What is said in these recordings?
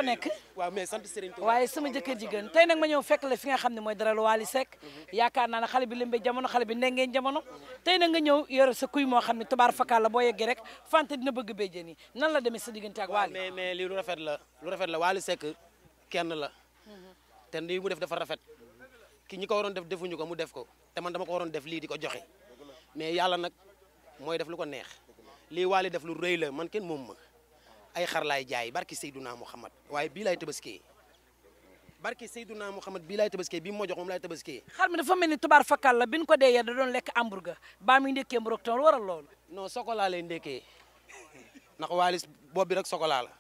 loo nekk. waaw mais sant Serigne Touba. waaye sama jëkkër jigéen tey nag ma ñëw fekk la fi nga xam ne mooy daral Wally Seck yaakaar naa ne xale bi lëmbe jamono xale bi ndengeen jamono tey nag nga ñëw yore sa kuy moo xam ne tubaar fakal la boo yeggee rek fante dina bëgg béjjén yi nan la demee sa diggante ak Wally. mais lii lu rafet la Wally Seck kenn la te lii mu def dafa rafet ki ñi ko waroon def defuñu ko mu def ko te man dama ko waroon def lii di ko joxe mais yàlla nag mooy def lu ko neex lii Wally def lu rëy la man kenn moom ma ay xar laay jaay barki Seydouna Mouhamad waaye bii laay tabaskee barki Seydouna Mouhamad bii laay tabaskee bii moo jox moom laay tabaskee. xar mi dafa mel ni tubaar fakal la bi ñu ko dee yee da doon lekk hamburger baa muy ndekkee mburok ton waral loolu. non chocolat lay ndekkee ndax Wally boobu bi rek chocolat la.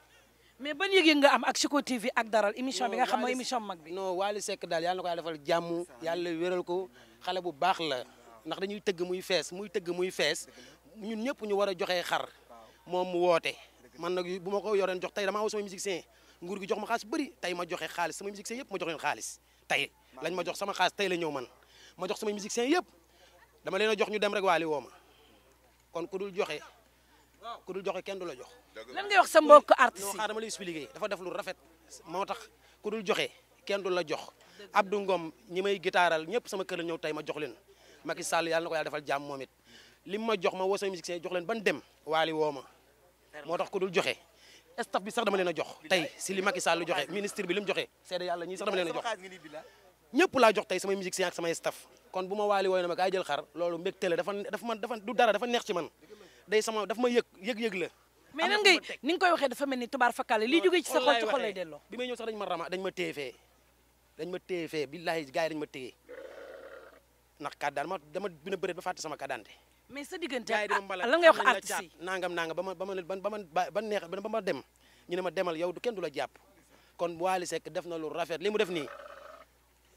mais ban yëg-yëg nga am ak Chico TV ak daral émission bi nga xam mooy émission mag bi. non Wally Seck daal yàlla na ko yàlla defal jàmm yàlla wéral ko xale bu baax la ndax dañuy tëgg muy fees ñun ñëpp ñu war a joxe xar moom mu woote man nag bu ma ko yoreen jox tey damaa woo sama musicien nguur gi jox ma xaalis bëri tey ma joxe xaalis sama musicien yëpp ma jox leen xaalis tey lañ ma jox sama xaalis tey la ñëw man ma jox sama musicien yëpp dama leen a jox ñu dem rek Wally woo ma kon ku dul joxe kenn du la jox. lan ngay wax sa mbokk artiste non dama lay expliquer dafa def lu rafet moo tax ku dul joxe kenn du la jox Abdou Ngom ñi may gitaaral ñëpp sama kër la ñëw tey ma jox leen Macky Sall yàlla na ko yàlla defal jàmm moom it lim ma jox ma woo sama musicien jox leen ban dem Wally woo ma moo tax ku dul joxe staff bi sax dama leen a jox tey si li Macky Sall joxe ministre bi li mu joxe seede yàlla ñii sax dama leen a jox ñëpp laa jox tey samay musicien ak samay staff kon bu ma Wally wooy na ma kaay jël xar loolu mbégte la dafa du dara dafa neex ci man day sama dafa ma yëg la mais nan ngay ni nga koy waxee dafa mel ni tubaar fakal lii jógee ci sa xol ci xol lay delloo bi may ñëw sax dañ ma téye fee billahi gars yi dañ ma téye ndax carte daal dama bina bëreet ba fàtte sama carte d'identité mais sa diggante lan ngay wax artiste yi nangam ba ma dem ñu ne ma demal yow du kenn du la jàpp kon Wally Seck def na lu rafet li mu def nii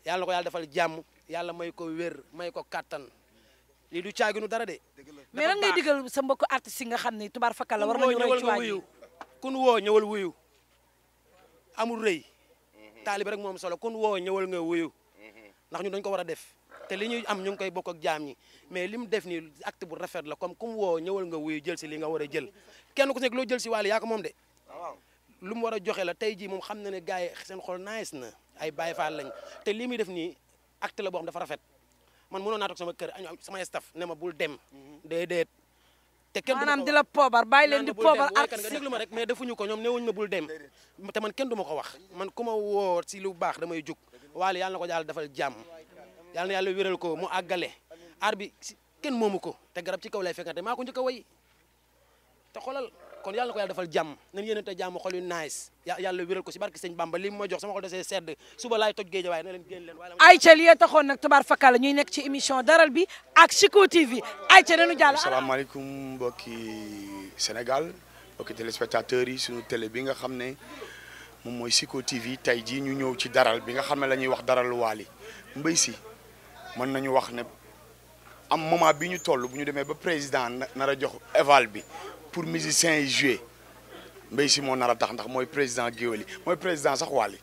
yàlla na ko yàlla defal jàmm yàlla may ko wér may ko kattan lii du caaginu dara de. mais lan ngay digal sa mbokku artiste yi nga xam ne tubaar fakal la war nañu roy ci waaj kun woo ñëwal wuyu amul rëy taalibe rek moom solo kun woo ñëwal nga wuyu ndax ñu dañ ko war a def te li ñuy am ñu ngi koy bokk ak jaam ñi mais li mu def nii acte bu rafet la comme kum woo ñëwal nga wuyu jël si li nga war a jël kenn ku si nekk loo jël si Wally yaa ko moom de lu mu war a joxe la tey jii moom xam na ne gars yi seen xol nice na ay Baye Fall lañ te li muy def nii acte la boo xam dafa rafet man mënoon naa toog sama kër sama staff ne ma bul dem déedéet te kenn maanaam di la poobar bàyyi leen di poobar artiste nga déglu ma rek mais defuñu ko ñoom newuñu ma bul dem te man kenn du ma ko wax man ku ma woo si lu baax damay jug Wally yàlla na ko yàlla defal jàmm yàlla na yàlla wéral ko mu àggale aar bi kenn moomu ko te garab ci kaw lay fekkante maa ko njëkk a way te xoolal kon yàlla na ko yàlla defal jàmm nañ yéen te jàmm xol yu nice yàlla wéral ko si barke sëñ Bamba li mu ma jox sama xol desee sedd suba laay toj géej waaye na leen génn leen Aïcha li taxoon nag tubaar fakal ñuy nekk ci émission daral bi ak Chico TV Aïcha dañu jàll asalaamaaleykum mbokki Sénégal mbokki téléspectateurs yi suñu télé bi nga xam ne moom mooy Chico TV tey jii ñu ñëw ci daral bi nga xam ne la ñuy wax daral Wally Mbaye Sy mën nañu wax ne am moment bi ñu toll bu ñu demee ba président nar a jox éval bi pour musiciens yi jouer Mbaye Sy moo nar a tax ndax mooy président géwél yi mooy président sax Wally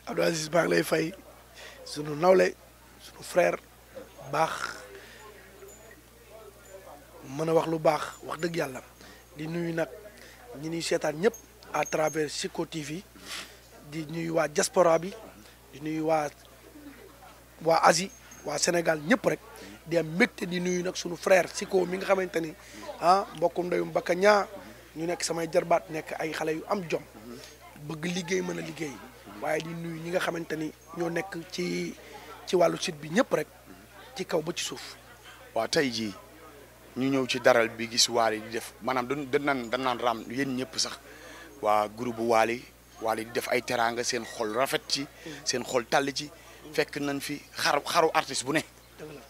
Abdou Aziz baa ngi lay fay sunu nawle sunu frère baax mën a wax lu baax wax dëgg yàlla di nuyu nag ñi ñuy seetaan ñëpp à travers Chico TV di nuyu waa diaspora bi di nuyu waa Asie waa Sénégal ñëpp rek di am mbégte di nuyu nag sunu frère Chico mi nga xamante ni mbokkum ndeyum bakka ñaa ñu nekk samay jarbaat nekk ay xale yu am jom bëgg liggéey mën a liggéey waaye di nuyu ñi nga xamante ni ñoo nekk ci wàllu site bi ñëpp rek ci kaw ba ci suuf. waaw tey jii ñu ñëw ci daral bi gis Wally di def maanaam dañ naan raam yéen ñëpp sax waa groupe Wally di def ay teraanga seen xol rafet ci seen xol tàll ci fekk nañ fi xaru artiste bu ne.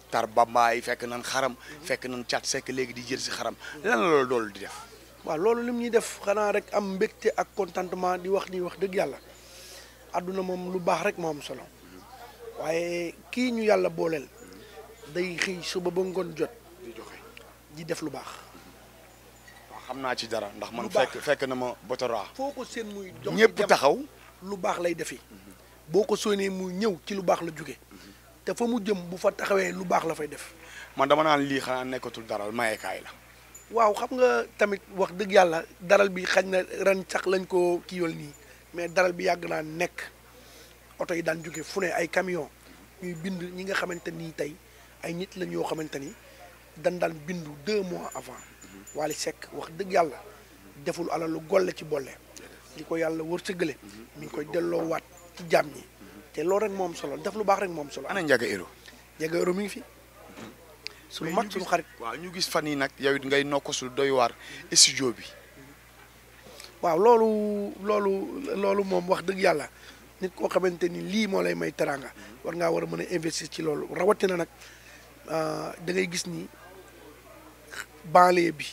tar bambaay fekk nañ xaram fekk nañ cat sekk léegi di jël si xaram lan la loolu di def. waaw loolu lim ñuy def xanaa rek am mbégte ak contentement di wax ni wax dëgg yàlla àdduna moom lu baax rek moo am solo waaye kii ñu yàlla booleel day xëy suba ba ngoon jot di joxe di def lu baax. waaw xam naa ci dara ndax man fekk na ma Botora. foo ko seen muy jox ñëpp taxaw lu baax lay defi boo ko sóonee muy ñëw ci lu baax la jóge te fa mu jëm bu fa taxawee lu baax la fay def. man dama naan lii xanaa nekkatul daral mayekaay la. waaw xam nga tamit wax dëgg yàlla daral bi xañ na ren sax lañ ko kiiwal nii mais daral bi yàgg naa nekk oto yi daan jóge fu ne ay camion ñuy bind ñi nga xamante nii tey ay nit lañ yoo xamante ni dañ daan bindu 2 mois avant Wally Seck wax dëgg yàlla deful alalu golle ci bolle li ko yàlla wërsëgale mi ngi koy delloowaat ci jàmm ñi te loolu rek moom solo def lu baax rek moom solo. ana Ndiaga Euro. Ndiaga Euro mi ngi fi. suñu mag suñu xarit. waaw ñu gis fan yi nag yow it ngay nokkasul doy waar studio bi. waaw loolu moom wax dëgg yàlla nit koo xamante ni lii moo lay may teranga war ngaa war a mën a investir ci loolu rawatina nag da ngay gis ni banlieue bi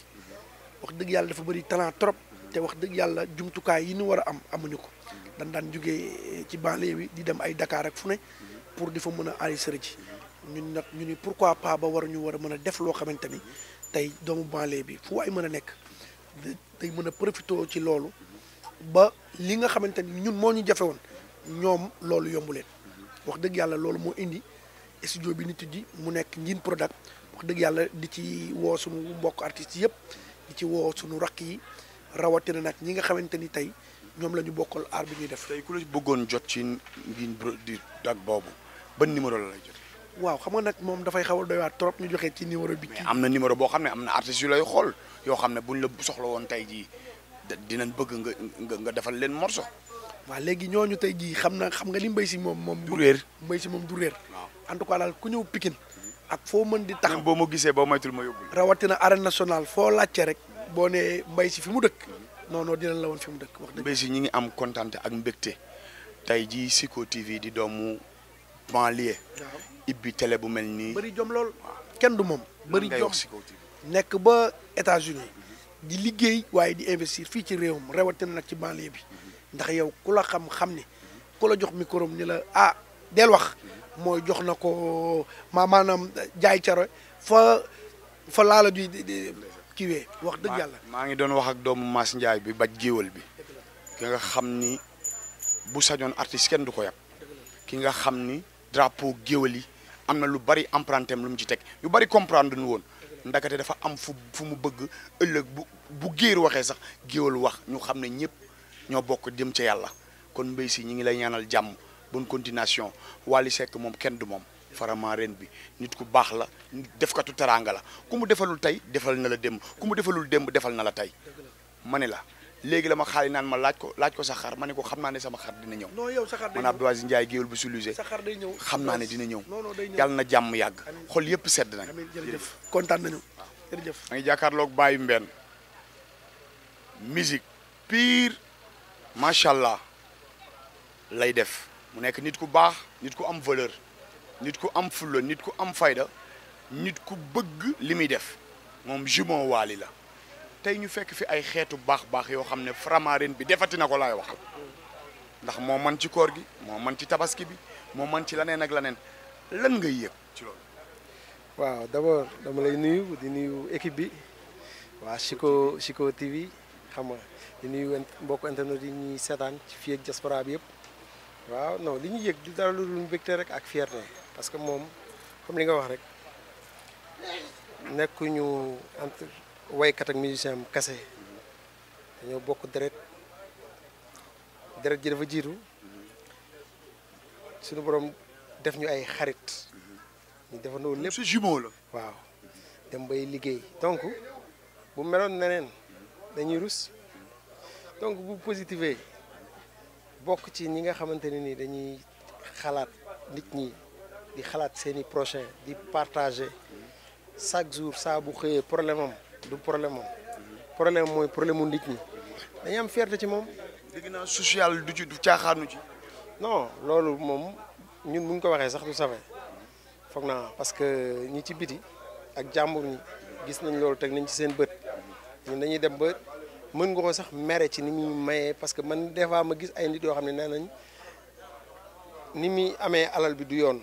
wax dëgg yàlla dafa bëri talent trop te wax dëgg yàlla jumtukaay yi ñu war a am amuñu ko dañ daan jógee ci banlieue bi di dem ay Dakar ak fu ne pour di fa mën a enregistrer ji ñun nag ñu ni pourquoi pas ba war a mën a def loo xamante ni tey doomu banlieue bi fu ay mën a nekk day mën a profité ci loolu ba li nga xamante ni ñun moo ñu jafe woon ñoom loolu yombu leen wax dëgg yàlla loolu moo indi studio bi nit ji mu nekk Njin Product wax dëgg yàlla di ci woo suñu mbokk artistes yëpp di ci woo suñu rakk yi rawatina nag ñi nga xamante ni tey ñoom la ñu bokkal aar bi ñuy def. tey ku la bëggoon jot ci Njin Product boobu ban numéro la lay jot. waaw xam nga nag moom dafay xaw a doy waar trop ñu joxe ci numéro bi. mais am na numéro boo xam ne am na artistes yu lay xool yoo xam ne buñ la soxla woon tey jii dinañ bëgg nga defal leen morceau. waaw léegi ñooñu tey jii xam nga ni Mbaye Sy moom. du réer Mbaye Sy moom du réer. waaw en tout cas daal ku ñëw Pikine ak foo mën di taxaw. boo ma gisee boo moytul ma yóbbul. rawatina arène nationale foo laajte rek boo nee Mbaye Sy fi mu dëkk non dinañ la woon fi mu dëkk wax dëgg. Mbaye Sy ñi ngi am kontaan ak mbégte tey jii Siko TV di doomu banlieue. waaw ibbi télé bu mel nii. bëri jom lool kenn du moom. bëri ngay jom wax Siko TV. nekk ba États-Unis di liggéey waaye di investir fii ci réewam rawatina nag ci banlieue bi ndax yow ku la xam ni ku la jox micro ni la del wax mooy jox na ko maanaam jaay caro fa laala di kiiwee wax dëgg yàlla. maa ngi doon wax ak doomu Mass Ndiaye bi baj géwal bi ki nga xam ni bu sañoon artiste kenn du ko yab ki nga xam ni drapeau géwal yi am na lu bari emprunté am lu mu ci teg yu bari comprendre nu woon ndakate dafa am fu mu bëgg ëllëg bu géer waxee sax géwal wax ñu xam ne ñëpp ñoo bokk dem ca yàlla kon Mbaye Sy ñi ngi lay ñaanal jàmm bonne continuation Wally Seck moom kenn du moom vraiment ren bi nit ku baax la defkatu teraanga la ku mu defalul tey defal na la démb ku mu defalul démb defal na la tey ma ne la léegi la ma xaali naan ma laaj ko sa xar ma ne ko xam naa ne sama xar dina ñëw. non yow sa xar day ñëw man Abdou Aziz Ndiaye géwél bu Soulusé sa xar day ñëw xam naa ne dina ñëw. non day ñëw yàlla na jàmm yàgg xol yëpp sedd nañ. amiin jërëjëf kontaan nañu jërëjëf. ma ngi jàkkaarloog Baye Mbène musique pire macha allah lay def mu nekk nit ku baax nit ku am valeur nit ku am fulla nit ku am fayda nit ku bëgg li muy def moom jumeau Wally la tey ñu fekk fi ay xeetu baax yoo xam ne Faramareen bi defati na ko laay wax ndax moo man ci koor gi moo man ci tabaski bi moo man ci laneen ak laneen lan ngay yëg ci loolu. waaw d'abord dama lay nuyu di nuyu équipe bi waa Siko TV xam nga di nuyu mbokk internet yi ñuy seetaan ci fii ak diaspora bi yëpp waaw non li ñuy yëg di dara lu dul mbégte rek ak fierté parce que moom comme li nga wax rek nekkuñu entre waykat ak musicien kase dañoo bokk deret ji dafa jiitu suñu borom def ñu ay xarit ñu defandoo lépp su jumeau la. waaw dem bay liggéey donc bu meloon neneen dañuy rus donc bu positivé bokk ci ñi nga xamante ne ni dañuy xalaat nit ñi di xalaat seeni prochain di partager chaque jour saa bu xëyee problème am du problème mooy problème mu nit ñi dañuy am fierté ci moom. dégg naa social du caaxaanu ci. non loolu moom ñun bu ñu ko waxee sax du safe foog naa parce que ñi ci biti ak jàmbur ñi gis nañ loolu teg nañ ci seen bët ñun dañuy dem ba mën nga ko sax mere ci ni muy mayee parce que man des fois ma gis ay nit yoo xam ne nee nañ ni muy amee alal bi du yoon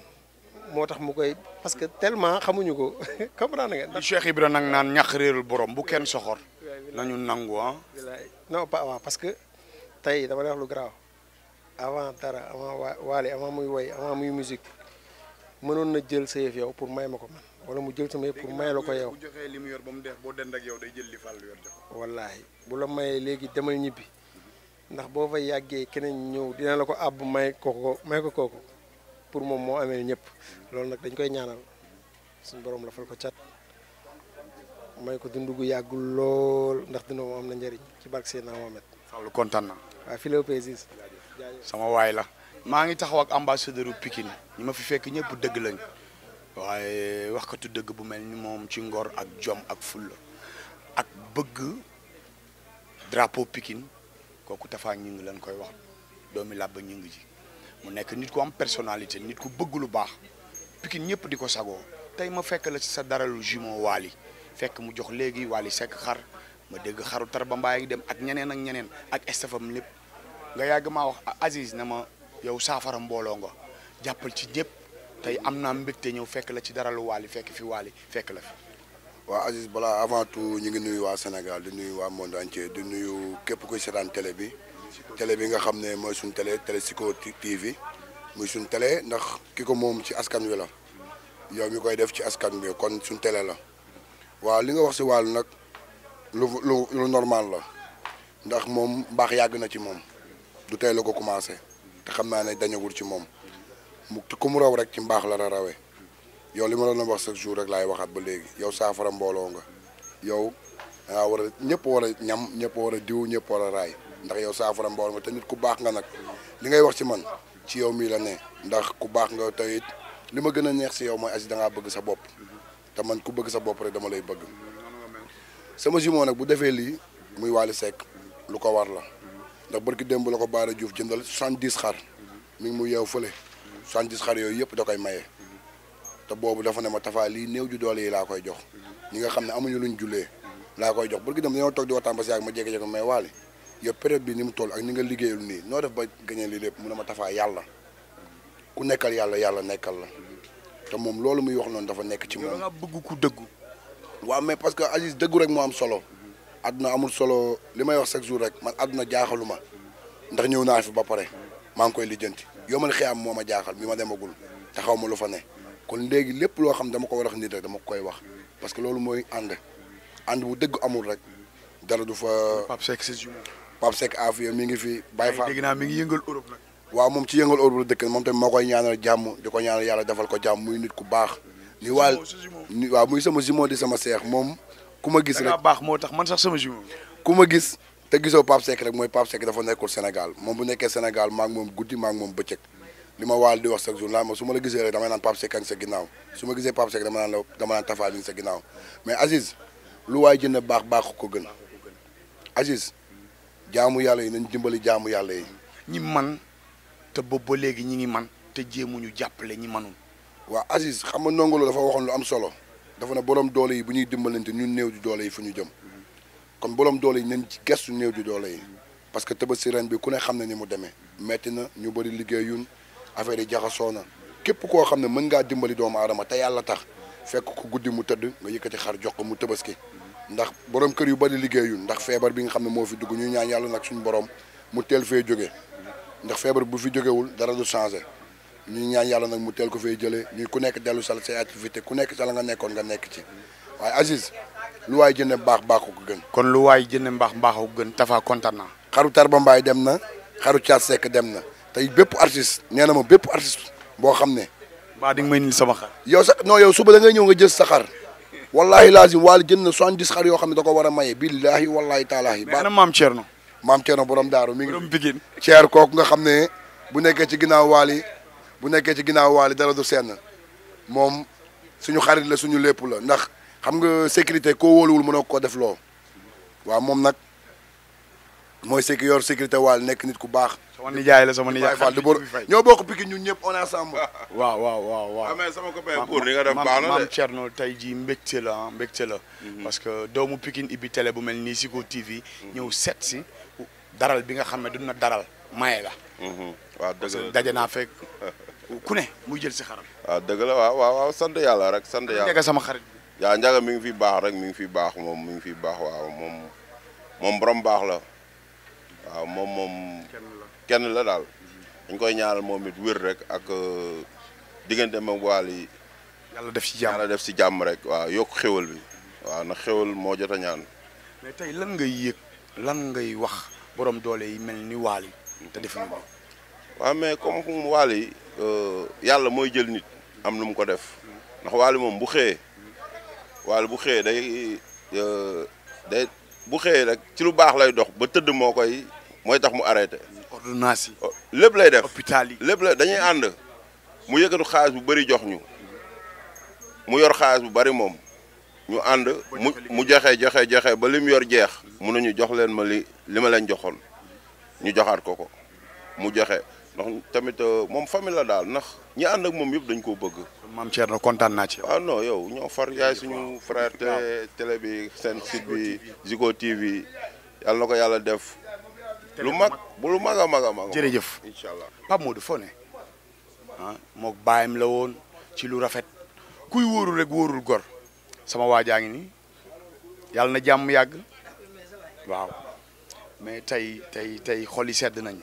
moo tax mu koy parce que tellement xamuñu ko comprendre nga. Cheikh Ibra nag naan ñax réerul borom bu kenn soxor. nañu nangu ah. non pas waaw parce que tey dama lay wax lu garaaw avant dara avant Wally avant muy woy avant muy musique mënoon na jël sa yëf yow pour may ma ko man wala mu jël sama yëpp pour may la ko yow. bu joxee li mu yor ba mu deex boo dend ak yow day jël li Fall yor jox. wallaahi bu la mayee léegi demal ñibbi ndax boo fa yàggee keneen ñëw dina la ko àbb may ko kooku pour moom moo amee ñëpp loolu nag dañ koy ñaanal suñu borom la fal ko cat may ko dundu gu yàggul lool ndax dina moom am na njëriñ ci barke Seydina Mohamed. Fall kontaan na. waaw fii la Pésis. sama waay la. maa ngi taxaw ak ambassadeur u Pikine ñi ma fi fekk ñëpp dëgg lañ waaye waxkatu dëgg bu mel ni moom ci ngor ak jom ak fulla ak bëgg drapeau Pikine kooku Tapha Gningue lañ koy wax doomi làbba Gningue ji mu nekk nit ku am personnalité nit ku bëgg lu baax Pikine ñëpp di ko sagoo tey ma fekk la ci sa daralu jumeau Wally fekk mu jox léegi Wally Seck xar ma dégg xaru Tarba Mbaye ngi dem ak ñeneen ak estafam lépp nga yàgg maa wax Aziz na ma yow saafara mbooloo nga jàppal ci ñëpp tey am naa mbégte ñëw fekk la ci daralu Wally fekk fi Wally fekk la fi. waaw Aziz balaa avant tout ñu ngi nuyu waa Sénégal di nuyu waa monde entier di nuyu képp kuy seetaan télé bi nga xam ne mooy suñu télé Sico TV muy suñu télé ndax ki ko moom ci askan wi la yow mi koy def ci askan wi kon suñu télé la waaw li nga wax si Wally nag lu normal la ndax moom mbaax yàgg na ci moom du tey la ko commencé te xam naa ne dañagul ci moom ku mu raw rek ci mbaax la rawee yow li ma doon wax chaque jour rek laay waxaat ba léegi yow saafara mbooloo nga yow dangaa war a ñëpp war a ñam ñëpp war a diw ñëpp war a raay ndax yow saafara mbooloo nga te nit ku baax nga nag li ngay wax ci man ci yow mii la ne ndax ku baax nga te it li ma gën a neex si yow mooy Aziz dangaa bëgg sa bopp te man ku bëgg sa bopp rek dama lay bëgg sama jumeau nag bu defee lii muy Wally Seck lu ko war la ndax barki démb la ko Baara Diouf jëndal 70 xar mi ngi mu yeew fële 70 xar yooyu yëpp da koy maye te boobu dafa ne ma Tapha lii néew ju doole yi laa koy jox ñi nga xam ne amuñu luñ jullee laa koy jox barki démb dañoo toog di waxtaan ba si yàgg ma jékki-jékki may Wally yow période bi ni mu toll ak ni nga liggéeyul nii noo def ba gañee lii lépp mu ne ma Tapha yàlla ku nekkal yàlla nekkal la te moom loolu muy wax noonu dafa nekk ci moom. nga bëgg ku dëggu. waaw mais parce que Aziz dëggu rek moo am solo àdduna amul solo li may wax chaque jour rek man àdduna jaaxaluma ndax ñëw naa fi ba pare maa ngi koy lijjanti yow man xëy am moo ma jaaxal bi ma demagul te xaw ma lu fa ne kon léegi lépp loo xam dama ko war a wax nit rek dama koy wax parce que loolu mooy ànd bu dëgg amul rek dara du fa. Pape Seck Afia mi ngi fi. Baye Fall dégg naa mi ngi yëngal Europe nag. waaw moom ci yëngal Europe la dëkk moom tamit moo koy ñaanal jàmm di ko ñaanal yàlla defal ko jàmm muy nit ku baax. ni waal waaw muy sama jumeau di sama seex moom ku ma gis rek baax moo tax man sax sama jumeau. ku ma gis te gisoo Pape Seck rek mooy Pape Seck dafa nekkul Sénégal moom bu nekkee Sénégal maa ngi moom guddi maa ngi moom bëccëg li ma waal di wax chaque jour laa ma su ma la gisee rek damay naan Pape Seck a ngi sa ginnaaw su ma gisee Pape Seck dama naan Tapha mi ngi sa ginnaaw mais Aziz lu waay jënd baax ko gën Aziz jaamu yàlla yi nañ dimbali jaamu yàlla yi. ñi man te boobu ba léegi ñi ngi man te jéemuñu jàppale ñi manul. waaw Aziz xam nga Ndongo Lo dafa waxoon lu am solo dafa ne borom doole yi bu ñuy dimbalante ñun néew di doole yi fu ñu jëm kon borom doole yi nañ ci gestu néew di doole yi parce que Tabaski ren bi ku ne xam ne ni mu demee metti na ñu bëri liggéeyun affaire yi jaxasoo na képp koo xam ne mën ngaa dimbali doomu aadama te yàlla tax fekk ko guddi mu tëdd nga yëkkati xar jox ko mu Tabaski ndax borom kër yu bëri liggéeyun ndax feebar bi nga xam ne moo fi dugg ñuy ñaan yàlla nag suñu borom mu teel fee jóge ndax feebar bu fi jógewul dara du changé ñuy ñaan yàlla nag mu teel ko fay jëlee ñuy ku nekk dellu sal say activité ku nekk sa la nga nekkoon nga nekk ci waaye Aziz lu waay jënde baax ko gën. kon lu waay jënde mbaax ko gën Tapha kontaan naa. xaru Tarba Mbaye dem na xaru Thiat Seck dem na tey bépp artiste nee na ma bépp artiste boo xam ne. di nga may nii sama xar. yow sax non yow suba da ngay ñëw nga jël sa xar wallahi lazim Wally jënd na 70 xar yoo xam ne da ko war a maye billahi wallahi taalaahi. mais ana maam Thierno. maam Thierno borom daaru mi ngi. borom Pikine. Thier kooku nga xam ne bu nekkee ci ginnaaw Wally dara du senn moom suñu xarit la suñu lépp la ndax xam nga sécurité koo wóoluwul mënoo ko def loo waaw moom nag mooy yor sécurité Wally nekk nit ku baax. sama nijaay la sama nijaay Fall ñoo bokk Pikine ñun ñëpp on est ensemble. waaw. amee sama copain pour li nga def baax na de maam Thierno tey jii mbégte la parce que doomu Pikine ibbi télé bu mel nii Sico TV. ñëw seet si daral bi nga xam ne du na daral maye la. waaw dëgg la daje naa fekk ku ne muy jël si xaram. waaw dëgg la waaw sant yàlla rek sant yàlla. Njaga sama xarit. yaa Njaga mi ngi fi baax rek mi ngi fi baax moom mi ngi fi baax waaw moom borom baax la waaw moom kenn la daal dañ koy ñaanal moom it wér rek ak diggante mag Wally yàlla def ci jàmm yàlla def ci jàmm rek waaw yokk xéwal bi waaw na xéwal moo jot a ñaan. mais tey lan ngay yëg lan ngay wax borom doole yi mel ni Wally te defuñu ko. waaw mais comme Wally yàlla mooy jël nit am nu mu ko def ndax Wally moom bu xëyee day bu xëyee rek ci lu baax lay dox ba tëdd mooy tax mu arrêté. ordonnance yi. lépp lay def hôpital yi lépp la dañuy ànd mu yëkkatu xaalis bu bëri jox ñu mu yor xaalis bu bëri moom ñu ànd mu joxe ba li mu yor jeex mun nañu jox leen ma li ma leen joxoon ñu joxaat ko mu joxe ndax tamit moom famille la daal ndax ñi ànd ak moom yëpp dañ koo bëgg. maam Thierno kontaan naa ci. ah non yow ñoo far yaay suñu frère télé bi seen site bi Zico TV yàlla na ko yàlla def. lu mag a mag a mag. jërëjëf incha allah. Pape Modou foo ne mook baayam la woon ci lu rafet kuy wóorul rek wóorul gor sama waajaa ngi nii yàlla na jàmm yàgg waaw mais tey xol yi sedd nañu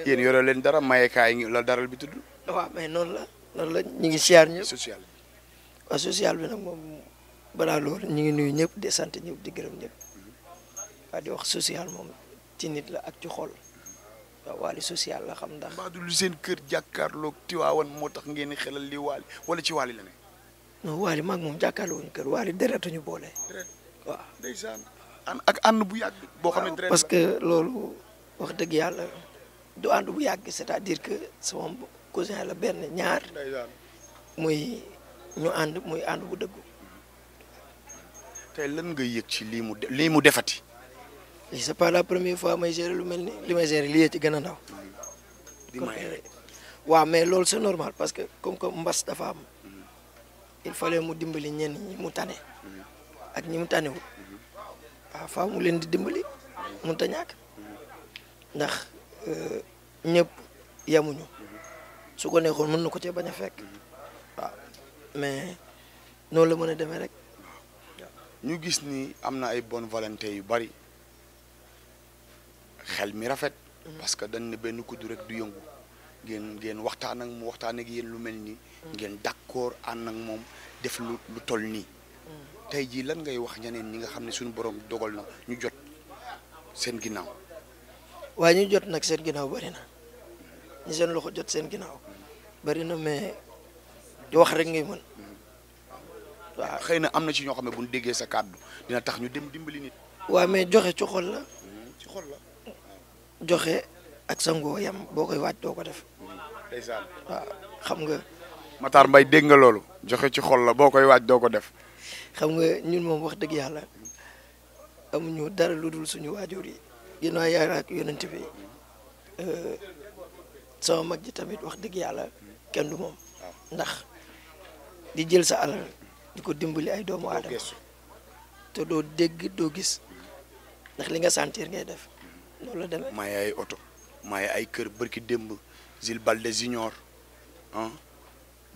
yéen yore leen dara mayekaay la daral bi tudd. waaw mais noonu la ñu ngi siyaar ñëpp. social waaw social bi nag moom balaa loolu ñu ngi nuyu ñëpp di sant ñëpp di gërëm ñëpp waaw di wax social moom ci nit la ak ci xol waaw Wally social la xam ndax. mbaa du lu seen kër jàkkaarloog Tiwaawan moo tax ngeen di xelal li Wally wala ci Wally la ne. non Wally maag moom jàkkaarloo wuñu kër Wally deretuñu boole. waaw ndeysaan ak ànd bu yàgg. boo xam ne deret parce que loolu wax dëgg yàlla du ànd bu yàgg c'est-à-dire que sama cousin la benn ñaar muy ñu ànd muy ànd bu dëggu. tey lan nga yëg ci lii mu defati. lii c'est pas la première fois may gérer lu mel ni li may gérer lii ci gën a ndaw. waaw mais loolu c'est normal parce que comme que mbas dafa am il fallait mu dimbali ñenn ñi mu tane ak ñi mu tanewul waaw faaw mu leen di dimbali mënut a ñàkk ndax ñëpp yemuñu su ko neexoon mën na ko cee bañ a fekk waaw mais noonu la mën a demee rek. ñu gis ni am na ay bonne volonté yu bari xel mi rafet. parce que dañ ne benn kuddu rek du yëngu ngeen waxtaan ak mu waxtaan ak yéen lu mel nii. ngeen d'accord ànd ak moom def lu toll nii. tey jii lan ngay wax ñeneen ñi nga xam ne suñu borom dogal na ñu jot seen ginnaaw. waaye ñu jot nag seen ginnaaw bari na ñi seen loxo jot seen ginnaaw bari na mais wax rek ngay mën. waaw xëy na am na ci ñoo xam ne bu ñu déggee sa kàddu dina tax ñu dem dimbali nit. waaw mais joxe ci xol la. ci xol la. joxe ak sa ngoo yam boo koy waaj doo ko def. ndeysaan. waaw xam nga. Matar Mbaye dégg nga loolu. joxe ci xol la boo koy waaj doo ko def. xam nga ñun moom wax dëgg yàlla amuñu dara lu dul suñu waajur yi. ginnaaw yàlla ak yonent bi sama mag ji tamit wax dëgg yàlla kenn du moom. ndax di jël sa alal. di ko dimbali ay doomu aadama te doo dégg doo gis ndax li nga sentir ngay def loolu la demee. maye ay oto maye ay kër bërki démb Zil Balde Junior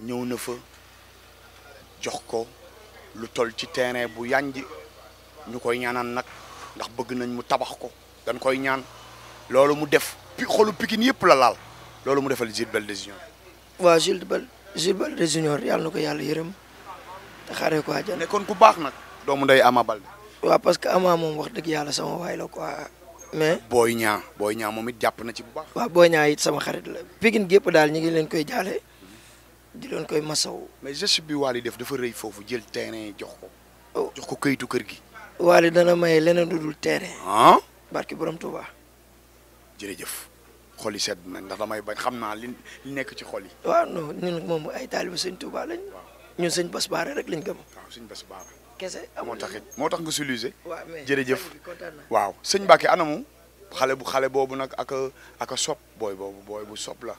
ñëw na fa jox ko lu toll ci terrain bu yanj ñu koy ñaanal nag ndax bëgg nañ mu tabax ko dañ koy ñaan loolu mu def xolu Pikine yëpp la laal loolu mu defal Zil Balde Junior. waaw Zil Balde Junior yàlla na ko yàlla yërëm. te xaaree ko àjjana nekkoon ku baax nag. doomu ndey Ama Balde. waaw parce que Ama moom wax dëgg yàlla sama waay la quoi mais. Boy Niang moom it jàpp na ci bu baax. waaw Boy Niang it sama xarit la. Pikine gépp daal ñu ngi leen koy jaale di leen koy masaw. mais geste bi Wally def dafa rëy foofu jël terrain jox ko. jox ko këyitu kër gi. Wally dana maye leneen lu dul terrain. barki borom Touba. jërëjëf xol yi sedd na ndax damay bañ xam naa li nekk ci xol yi. waaw non ñun moom ay taalibu sëñ Touba lañ. ñun sëñ Bass Baara rek lañ gëm. waaw sëñ Bass Baara. kese moo tax nga solution. waaw mais jërëjëf waaw sëñ Mbacke anamu xale boobu nag ak sopp booy bu sopp la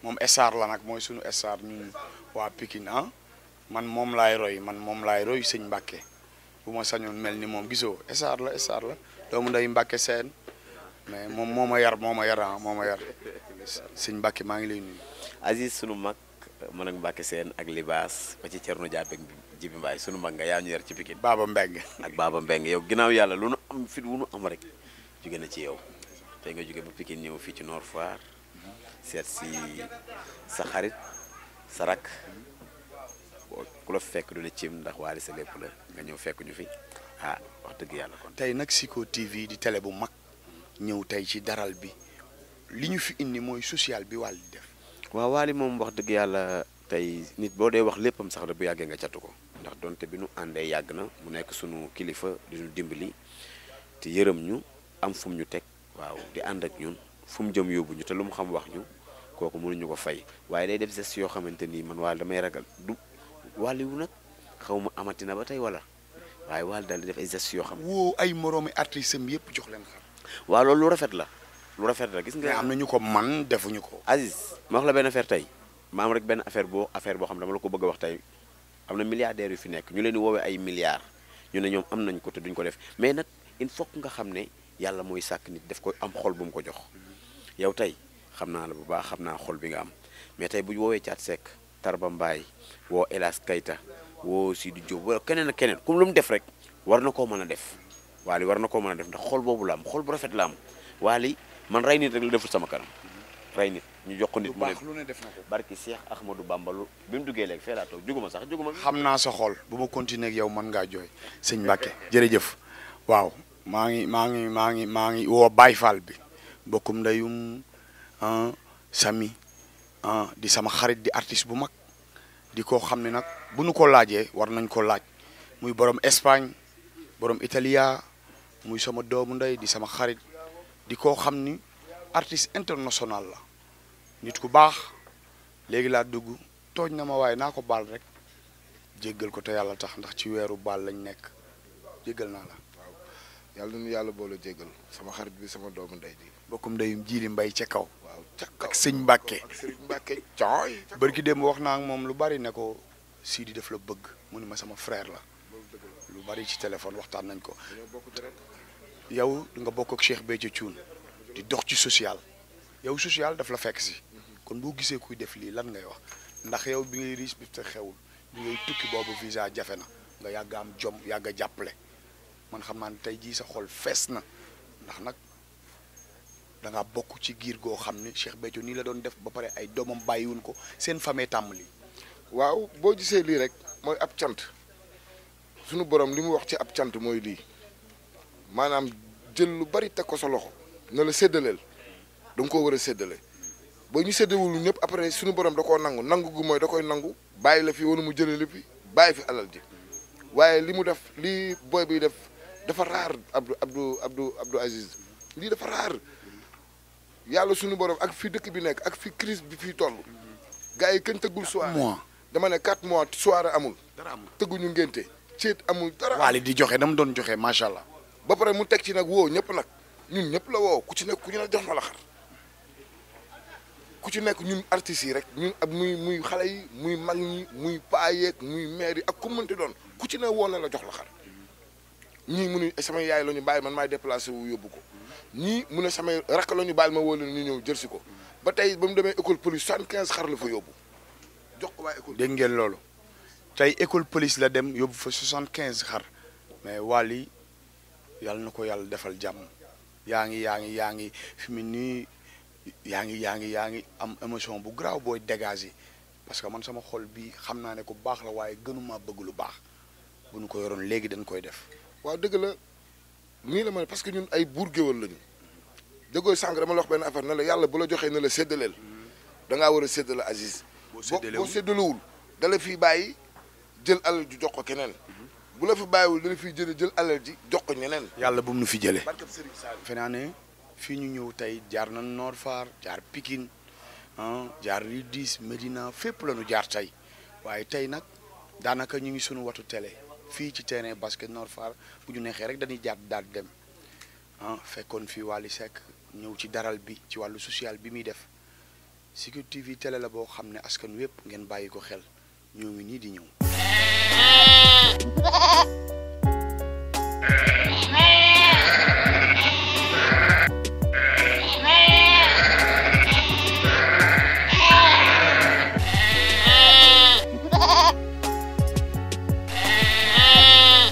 moom star la nag mooy sunu star ñun waa Pikine man moom laay roy sëñ Mbacke bu ma sañoon mel ni moom gisoo star la doomu nday Mbacke seen mais moom moo ma yar sëñ Mbacke maa ngi lay nuyu. Aziz sunu mag. man ak Mbacke Sène ak Libaas ba ci Thierno Diaby Jibi Mbaye sunu mag nga yaa ñu yar ci Pikine. Baba Mbeng ak Baba Mbeng yow ginnaaw yàlla lu nu am fit wu nu am rek jóge na ci yow tey nga jóge ba Pikine ñëw fii ci Nord Foire seet si sa xarit sa rak ku la fekk du la cim ndax Wally sa lépp la nga ñëw fekk ñu fi ah wax dëgg yàlla kon. tey nag Sico TV di télé bu mag ñëw tey ci daral bi li ñu fi indi mooy social bi Wally di def. waaw Wally moom wax dëgg yàlla tey nit boo dee wax léppam sax da bu yàggee nga catu ko ndax donte bi nu àndee yàgg na mu nekk sunu kilifa di ñu dimbali te yërëm ñu am fu mu ñu teg waaw di ànd ak ñun fu mu jëm yóbbu ñu te lu mu xam wax ñu kooku mënuñu ko fay waaye day def geste yoo xamante ni man Wally damay ragal du Wally wu nag xaw ma amati na ba tey wala waaye Wally daal di def ay gestes yoo xam. woo ay moroomi artistes am yëpp jox leen xar. waaw loolu lu rafet la gis nga. am na ñu ko man defuñu ko. Aziz ma wax la benn affaire tey ma am rek benn affaire boo xam dama la ko bëgg a wax tey am na milliardaires yu fi nekk ñu leen di woowee ay milliards ñu ne ñoom am nañ ko te duñ ko def mais nag il faut que nga xam ne yàlla mooy sàkk nit def ko am xol bu mu ko jox yow tey xam naa la bu baax xam naa xol bi nga am mais tey bu ñu woowee Thiat Seck Tarba Mbaye woo Elas Kayta woo Sidi Diop wala keneen ak keneen comme lu mu def rek war na koo mën a def Wally war na koo mën a def ndax xol boobu la am xol bu rafet la am Wally man rey nit rek la deful sama kanam rey nit ñu jox ko nit mu ne def na ko barki Cheikh Ahmadou Bamba lu bi mu duggee léegi fee laa toog juguma xam naa sa xol bu ma continuer ak yow mën ngaa jooy sëñ Mbacke jërëjëf waaw maa ngi woo Baye Fall bi bokkum ndeyum Sami di sama xarit di artiste bu mag di ko xam ne nag bu nu ko laajee war nañ ko laaj muy borom Espagne borom Italia muy sama doomu ndey di sama xarit di ko xam ni artiste international la nit ku baax léegi laa dugg tooñ na ma waaye naa ko baal rek jéggal ko te yàlla tax ndax ci weeru baal lañ nekk jéggal naa la. waaw yàlla na nu yàlla boole jéggal sama xarit bi sama doomu ndey di bokkum ndeyum Jili Mbay ca kaw. waaw ca kaw ak sëñ Mbàkke ak sëñ Mbàkke cooy. bërki démb wax naa ak moom lu bari ne ko Sidi def la bëgg mu ni ma sama frère la lu bari ci téléphone waxtaan nañ ko. yow nga bokk ak Cheikh Béthio Thioune di dox ci social yow social daf la fekk si kon boo gisee kuy def lii lan ngay wax ndax yow bi ngay riche bi te xewul bi ngay tukki boobu visa jafe na nga yàgg am jom yàgg a jàppale man xam naa ne tey jii sa xol fees na ndax nag da nga bokk ci giir goo xam ne Cheikh Béthio nii la doon def ba pare ay doomam bàyyiwuñ ko seen famille tàmm lii. waaw boo gisee lii rek mooy ab cant sunu borom li mu wax ci ab cant mooy lii maanaam jël lu bari teg ko sa loxo na la séddaleel da nga koo war a séddale boo ñu séddewul ñëpp après sunu borom da koo nangu gu mooy da koy nangu bàyyi la fi wala mu jëlee la fi bàyyi fi alal ji waaye li mu def lii booy bi def dafa raar Abdou Aziz lii dafa raar yàlla sunu borom ak fi dëkk bi nekk ak fi crise bi fi toll gars yi kenn tëggul soirée dama ne 4 mois soirée amul dara amul tëgguñu ngénte ceet amul dara. Wally di joxe dama doon joxe macha allah. ba pare mu teg ci nag woo ñëpp nag ñun ñëpp la woo ku ci nekk ku ñu ne jox na la xar ku ci nekk ñun artistes yi rek ñun ak muy xale yi muy mag ñi muy paa yeeg muy maire yi ak ku mënti doon ku ci ne woo na la jox la xar ñii mu ne sama yaay la ñu bàyyi man maay déplacé wu yóbbu ko ñii mu ne samay rakk la ñu bàyyi ma woo leen ñu ñëw jël si ko ba tey ba mu demee école police 75 xar la fa yóbbu jox ko waa école. dégg ngeen loolu tey école police la dem yóbbu fa 75 xar mais Wally yàlla na ko yàlla defal jàmm yaa ngi fi mu nii yaa ngi am émotion bu garaaw booy dégager parce que man sama xol bi xam naa ne ku baax la waaye gënuma bëgg lu baax bu ñu ko yoroon léegi dañ koy def. waaw dëgg la nii la ma parce que ñun ay buur géwal lañu dëggoo sànq dama la wax benn affaire ne la yàlla bu la joxee ne la séddaleel da ngaa war a séddale Aziz. boo séddalewul da la fiy bàyyi jël alal ju jox ko keneen. bu la fi bàyyiwul da la fiy jël alal ji jox ko ñeneen. yàlla bu mu nu fi jëlee. defe naa ne fii ñu ñëw tey jaar na Nord Foire jaar Pikine jaar Rue 10 Médina fépp la ñu jaar tey waaye tey nag daanaka ñu ngi sunu watu télé fii ci terrain basket Nord Foire bu ñu neexee rek dañuy jaar daal dem fekkoon fii Wally Seck ñëw ci daral bi ci wàllu social bi muy def Sico TV télé la boo xam ne askan wépp ngeen bàyyi ko xel ñoo ngi nii di ñëw.